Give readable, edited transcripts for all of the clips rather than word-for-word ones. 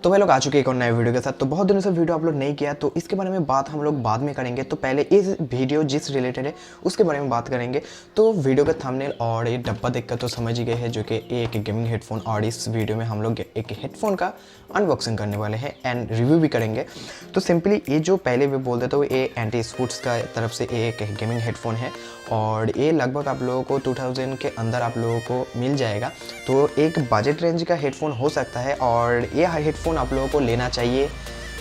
तो भाई लोग आ चुके हैं एक और नए वीडियो के साथ। तो बहुत दिनों से वीडियो अपलोड नहीं किया, तो इसके बारे में बात हम लोग बाद में करेंगे। तो पहले इस वीडियो जिस रिलेटेड है उसके बारे में बात करेंगे। तो वीडियो का थंबनेल और ये डब्बा देखकर तो समझ ही गए हैं, जो कि एक गेमिंग हेडफोन। और इस वीडियो में हम लोग एक हेडफोन का अनबॉक्सिंग करने वाले हैं एंड रिव्यू भी करेंगे। तो सिंपली ये जो पहले भी बोल देता हूँ, ये एंटी स्पूट्स का तरफ से एक गेमिंग हेडफोन है और ये लगभग आप लोगों को 2000 के अंदर आप लोगों को मिल जाएगा। तो एक बजट रेंज का हेडफोन हो सकता है और ये हेडफोन आप लोगों को लेना चाहिए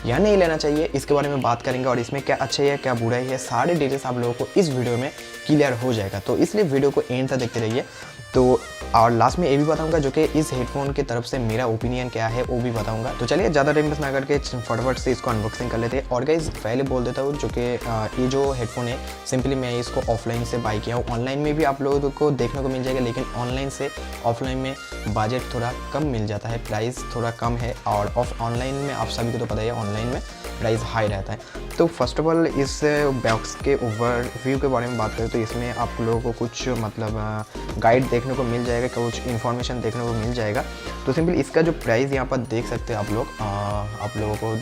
या नहीं लेना चाहिए, इसके बारे में बात करेंगे। और इसमें क्या अच्छा है क्या बुरा है, सारे डिटेल्स आप लोगों को इस वीडियो में क्लियर हो जाएगा। तो इसलिए वीडियो को एंड तक देखते रहिए। तो और लास्ट में ये भी बताऊंगा जो कि इस हेडफोन की तरफ से मेरा ओपिनियन क्या है वो भी बताऊंगा। तो चलिए ज़्यादा टाइम पास ना करके फटाफट से इसको अनबॉक्सिंग कर लेते हैं। और गाइस पहले बोल देता हूँ जो कि ये जो हेडफोन है सिंपली मैं इसको ऑफलाइन से बाई किया हूँ। ऑनलाइन में भी आप लोगों को देखने को मिल जाएगा, लेकिन ऑनलाइन से ऑफलाइन में बजट थोड़ा कम मिल जाता है, प्राइस थोड़ा कम है। और ऑनलाइन में आप सभी को तो पता ही है ऑनलाइन में प्राइस हाई रहता है। तो फर्स्ट ऑफ ऑल इस बॉक्स के ओवरव्यू के बारे में बात करें तो इसमें आप लोगों को कुछ मतलब गाइड देखने को मिल जाएगा, कुछ इन्फॉर्मेशन देखने को मिल जाएगा। तो सिंपल इसका जो प्राइस यहाँ पर देख सकते हैं आप लोग, आप लोगों को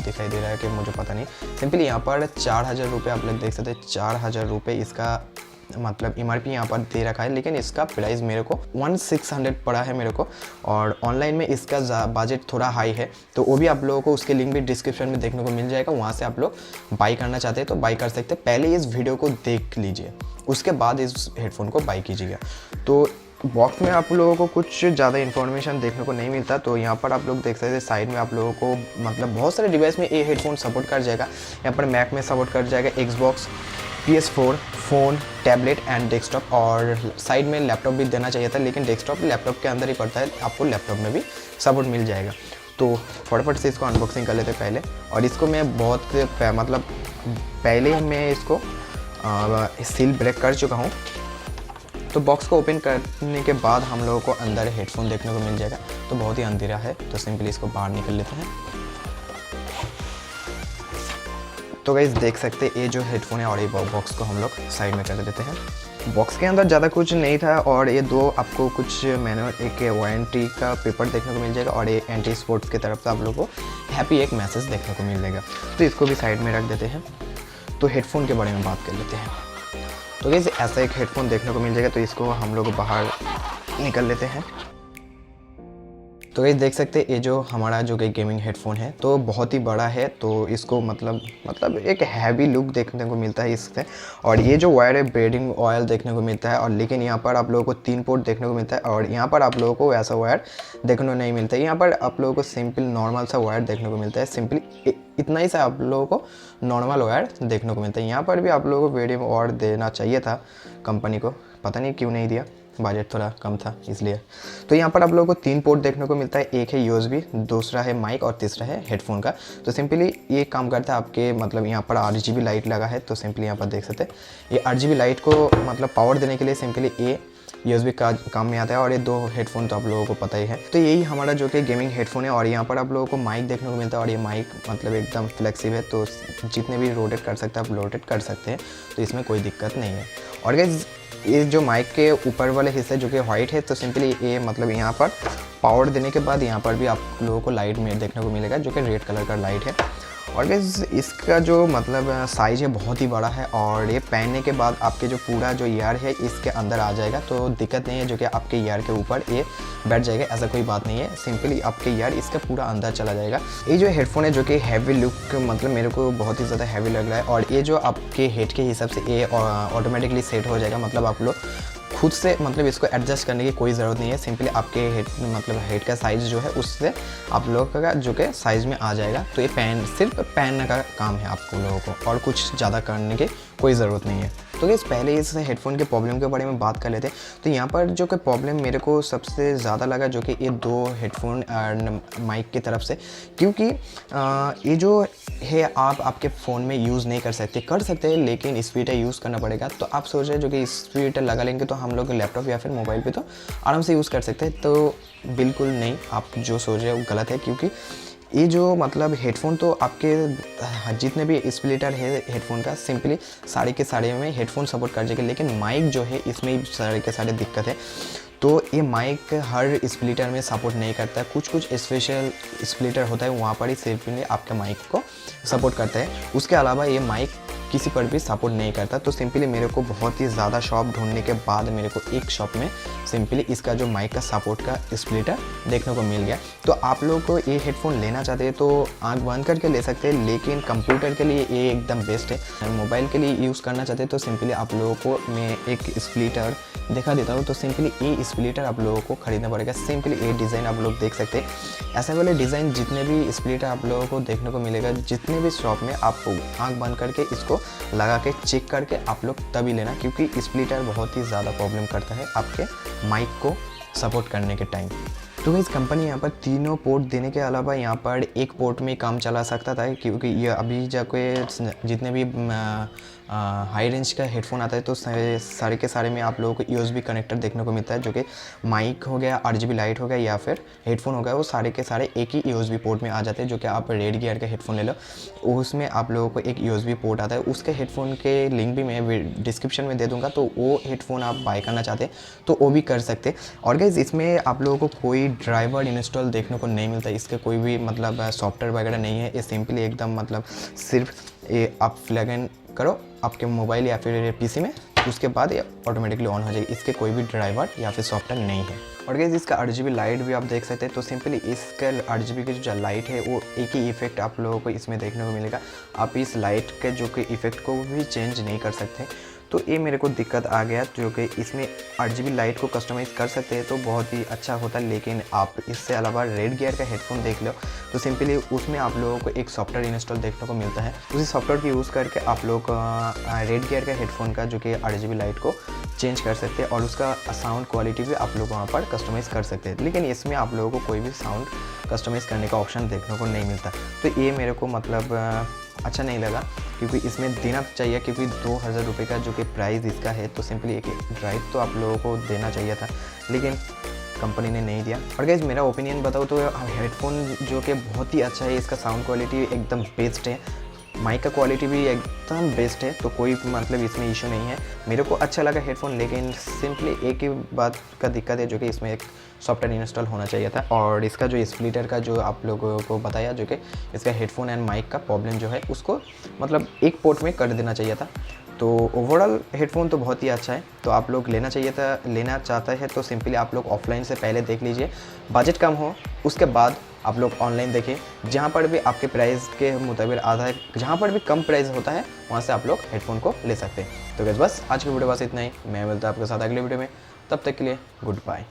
दिखाई दे रहा है कि मुझे पता नहीं। सिंपली यहाँ पर 4000 रुपये आप लोग देख सकते हैं, 4000 रुपये इसका मतलब एमआरपी यहाँ पर दे रखा है, लेकिन इसका प्राइस मेरे को 1600 पड़ा है मेरे को। और ऑनलाइन में इसका बजट थोड़ा हाई है, तो वो भी आप लोगों को उसके लिंक भी डिस्क्रिप्शन में देखने को मिल जाएगा। वहाँ से आप लोग बाई करना चाहते हैं तो बाई कर सकते हैं। पहले इस वीडियो को देख लीजिए, उसके बाद इस हेडफोन को बाई कीजिएगा। तो बॉक्स में आप लोगों को कुछ ज़्यादा इन्फॉर्मेशन देखने को नहीं मिलता। तो यहाँ पर आप लोग देख सकते हैं साइड में आप लोगों को मतलब बहुत सारे डिवाइस में ये हेडफोन सपोर्ट कर जाएगा। यहाँ पर मैक में सपोर्ट कर जाएगा, Xbox, PS4, phone, tablet and desktop. और साइड में लैपटॉप भी देना चाहिए था, लेकिन डेस्कटॉप लैपटॉप के अंदर ही पड़ता है, आपको लैपटॉप में भी सपोर्ट मिल जाएगा। तो फटाफट से इसको अनबॉक्सिंग कर लेते हैं पहले। और इसको मैं बहुत मतलब पहले मैं इसको सील ब्रेक कर चुका हूँ। तो बॉक्स को ओपन करने के बाद हम लोगों को अंदर हेडफोन देखने को मिल जाएगा। तो बहुत ही अंधेरा है, तो सिंपली इसको बाहर निकल लेते हैं। तो गाइस देख सकते हैं ये जो हेडफोन है और ये बॉक्स को हम लोग साइड में कर देते हैं। बॉक्स के अंदर ज़्यादा कुछ नहीं था और ये दो आपको कुछ मैनुअल, एक वारंटी का पेपर देखने को मिल जाएगा और ये एंटी स्पोर्ट्स की तरफ से आप लोगों को हैप्पी एक मैसेज देखने को मिल जाएगा। तो इसको भी साइड में रख देते हैं। तो हेडफोन के बारे में बात कर लेते हैं। तो गाइस ऐसा एक हेडफोन देखने को मिल जाएगा, तो इसको हम लोग बाहर निकल लेते हैं। तो ये देख सकते हैं ये जो हमारा जो कि गेमिंग हेडफोन है तो बहुत ही बड़ा है। तो इसको मतलब एक हैवी लुक देखने को मिलता है इससे। और ये जो वायर है ब्रीडिंग ऑयल देखने को मिलता है। और लेकिन यहाँ पर आप लोगों को 3 पोर्ट देखने को मिलता है और यहाँ पर आप लोगों को ऐसा वायर देखने को नहीं मिलता है। यहाँ पर आप लोगों को सिंपल नॉर्मल सा वायर देखने को मिलता है। सिंपली इतना ही सा आप लोगों को नॉर्मल वायर देखने को मिलता है। यहाँ पर भी आप लोगों को ब्रीडिंग वायर देना चाहिए था कंपनी को, पता नहीं क्यों नहीं दिया, बजट थोड़ा कम था इसलिए। तो यहाँ पर आप लोगों को 3 पोर्ट देखने को मिलता है, एक है USB, दूसरा है माइक और तीसरा है हेडफोन का। तो सिंपली ये काम करता है आपके मतलब यहाँ पर RGB लाइट लगा है। तो सिंपली यहाँ पर देख सकते हैं ये RGB लाइट को मतलब पावर देने के लिए सिंपली ये USB का काम में आता है। और ये 2 हेडफोन तो आप लोगों को पता ही है। तो यही हमारा जो कि गेमिंग हेडफोन है। और यहाँ पर आप लोगों को माइक देखने को मिलता है और ये माइक मतलब एकदम फ्लेक्सिबल है, तो जितने भी रोटेट कर सकते हैं आप रोटेट कर सकते हैं, तो इसमें कोई दिक्कत नहीं है। और गाइस ये जो माइक के ऊपर वाले हिस्से जो कि वाइट है, तो सिंपली ये मतलब यहाँ पर पावर देने के बाद यहाँ पर भी आप लोगों को लाइट में देखने को मिलेगा जो कि रेड कलर का लाइट है। और गाइस इसका जो मतलब साइज़ है बहुत ही बड़ा है और ये पहनने के बाद आपके जो पूरा जो ईयर है इसके अंदर आ जाएगा, तो दिक्कत नहीं है जो कि आपके ईयर के ऊपर ये बैठ जाएगा, ऐसा कोई बात नहीं है। सिंपली आपके ईयर इसका पूरा अंदर चला जाएगा। ये जो हेडफोन है जो कि हैवी लुक मतलब मेरे को बहुत ही ज़्यादा हैवी लग रहा है। और ये जो आपके हेड के हिसाब से ये ऑटोमेटिकली सेट हो जाएगा, मतलब आप लोग खुद से मतलब इसको एडजस्ट करने की कोई ज़रूरत नहीं है। सिंपली आपके हेड मतलब हेड का साइज़ जो है उससे आप लोगों का जो कि साइज़ में आ जाएगा। तो ये सिर्फ पहनने का काम है आपको लोगों को, और कुछ ज़्यादा करने की कोई ज़रूरत नहीं है। तो गाइस पहले इस हेडफोन के प्रॉब्लम के बारे में बात कर लेते हैं। तो यहाँ पर जो कि प्रॉब्लम मेरे को सबसे ज़्यादा लगा जो कि ये 2 हेडफोन माइक की तरफ से, क्योंकि ये जो है आप आपके फ़ोन में यूज़ नहीं कर सकते हैं, लेकिन स्पीकर यूज़ करना पड़ेगा। तो आप सोच रहे हैं जो कि स्पीकर लगा लेंगे तो हम लोग लैपटॉप या फिर मोबाइल पे तो आराम से यूज़ कर सकते हैं। तो बिल्कुल नहीं, आप जो सोच रहे हैं वो गलत है। क्योंकि ये जो मतलब हेडफोन तो आपके जितने भी स्प्लिटर है हेडफोन का सिंपली सारे के सारे में हेडफोन सपोर्ट कर जाएगा, लेकिन माइक जो है इसमें सारे के सारे दिक्कत है। तो ये माइक हर स्प्लिटर में सपोर्ट नहीं करता, कुछ कुछ स्पेशल स्प्लिटर होता है वहाँ पर ही सिंपली आपके माइक को सपोर्ट करता है। उसके अलावा ये माइक किसी पर भी सपोर्ट नहीं करता। तो सिंपली मेरे को बहुत ही ज़्यादा शॉप ढूंढने के बाद मेरे को एक शॉप में सिंपली इसका जो माइक का सपोर्ट का स्प्लिटर देखने को मिल गया। तो आप लोगों को ये हेडफोन लेना चाहते हैं तो आंख बंद करके ले सकते हैं, लेकिन कंप्यूटर के लिए ये एकदम बेस्ट है। मोबाइल के लिए यूज़ करना चाहते हैं तो सिंपली आप लोगों को मैं एक स्प्लिटर दिखा देता हूँ। तो सिंपली ये स्प्लिटर आप लोगों को ख़रीदना पड़ेगा। सिंपली ये डिज़ाइन आप लोग देख सकते हैं। ऐसे वाले डिज़ाइन जितने भी स्प्लिटर आप लोगों को देखने को मिलेगा जितने भी शॉप में, आप आंख बंद करके इसको लगा के चेक करके आप लोग तभी लेना, क्योंकि स्प्लिटर बहुत ही ज़्यादा प्रॉब्लम करता है आपके माइक को सपोर्ट करने के टाइम। तो इस कंपनी यहाँ पर तीनों पोर्ट देने के अलावा यहाँ पर एक पोर्ट में काम चला सकता था, क्योंकि ये अभी जाके जितने भी हाई रेंज का हेडफोन आता है तो सारे के सारे में आप लोगों को यूएसबी कनेक्टर देखने को मिलता है, जो कि माइक हो गया, आरजीबी लाइट हो गया या फिर हेडफोन हो गया, वो सारे के सारे एक ही यूएसबी पोर्ट में आ जाते हैं। जो कि आप रेड गियर का हेडफोन ले लो, उसमें आप लोगों को एक यूएसबी पोर्ट आता है। उसके हेडफोन के लिंक भी मैं डिस्क्रिप्शन में दे दूँगा, तो वो हेडफोन आप बाय करना चाहते हैं तो वो भी कर सकते। और गाइस इसमें आप लोगों को कोई ड्राइवर इंस्टॉल देखने को नहीं मिलता, इसके कोई भी मतलब सॉफ्टवेयर वगैरह नहीं है। ये सिंपली एकदम मतलब सिर्फ ये आप प्लग इन करो आपके मोबाइल या फिर पीसी में, उसके बाद ये ऑटोमेटिकली ऑन हो जाएगी। इसके कोई भी ड्राइवर या फिर सॉफ्टवेयर नहीं है। और गाइस इसका आरजीबी लाइट भी आप देख सकते हैं। तो सिंपली इसका आरजीबी की जो लाइट है वो एक ही इफेक्ट आप लोगों को इसमें देखने को मिलेगा। आप इस लाइट के जो कि इफेक्ट को भी चेंज नहीं कर सकते। तो ये मेरे को दिक्कत आ गया, जो कि इसमें आरजीबी लाइट को कस्टमाइज़ कर सकते हैं तो बहुत ही अच्छा होता है। लेकिन आप इससे अलावा रेड गियर का हेडफोन देख लो तो सिंपली उसमें आप लोगों को एक सॉफ्टवेयर इंस्टॉल देखने को मिलता है। उसी सॉफ्टवेयर की यूज़ करके आप लोग रेड गियर का हेडफोन का जो कि आरजीबी लाइट को चेंज कर सकते हैं और उसका साउंड क्वालिटी भी आप लोग वहाँ पर कस्टमाइज़ कर सकते हैं। लेकिन इसमें आप लोगों को कोई भी साउंड कस्टमाइज़ करने का ऑप्शन देखने को नहीं मिलता। तो ये मेरे को मतलब अच्छा नहीं लगा, क्योंकि इसमें देना चाहिए, क्योंकि 2000 रुपये का जो कि प्राइस इसका है तो सिंपली एक ड्राइव तो आप लोगों को देना चाहिए था, लेकिन कंपनी ने नहीं दिया। और गाइस मेरा ओपिनियन बताऊँ तो हेडफोन जो कि बहुत ही अच्छा है, इसका साउंड क्वालिटी एकदम बेस्ट है, माइक का क्वालिटी भी एकदम बेस्ट है, तो कोई मतलब इसमें इशू नहीं है। मेरे को अच्छा लगा हेडफोन, लेकिन सिंपली एक ही बात का दिक्कत है, जो कि इसमें एक सॉफ्टवेयर इंस्टॉल होना चाहिए था। और इसका जो स्प्लिटर का जो आप लोगों को बताया, जो कि इसका हेडफोन एंड माइक का प्रॉब्लम जो है उसको मतलब एक पोर्ट में कर देना चाहिए था। तो ओवरऑल हेडफोन तो बहुत ही अच्छा है। तो आप लोग लेना चाहता है तो सिंपली आप लोग ऑफलाइन से पहले देख लीजिए, बजट कम हो उसके बाद आप लोग ऑनलाइन देखें। जहाँ पर भी आपके प्राइस के मुताबिक आता है, जहाँ पर भी कम प्राइस होता है वहाँ से आप लोग हेडफोन को ले सकते हैं। तो बस आज की वीडियो बस इतना ही। मैं मिलता हूँ आपके साथ अगले वीडियो में, तब तक के लिए गुड बाय।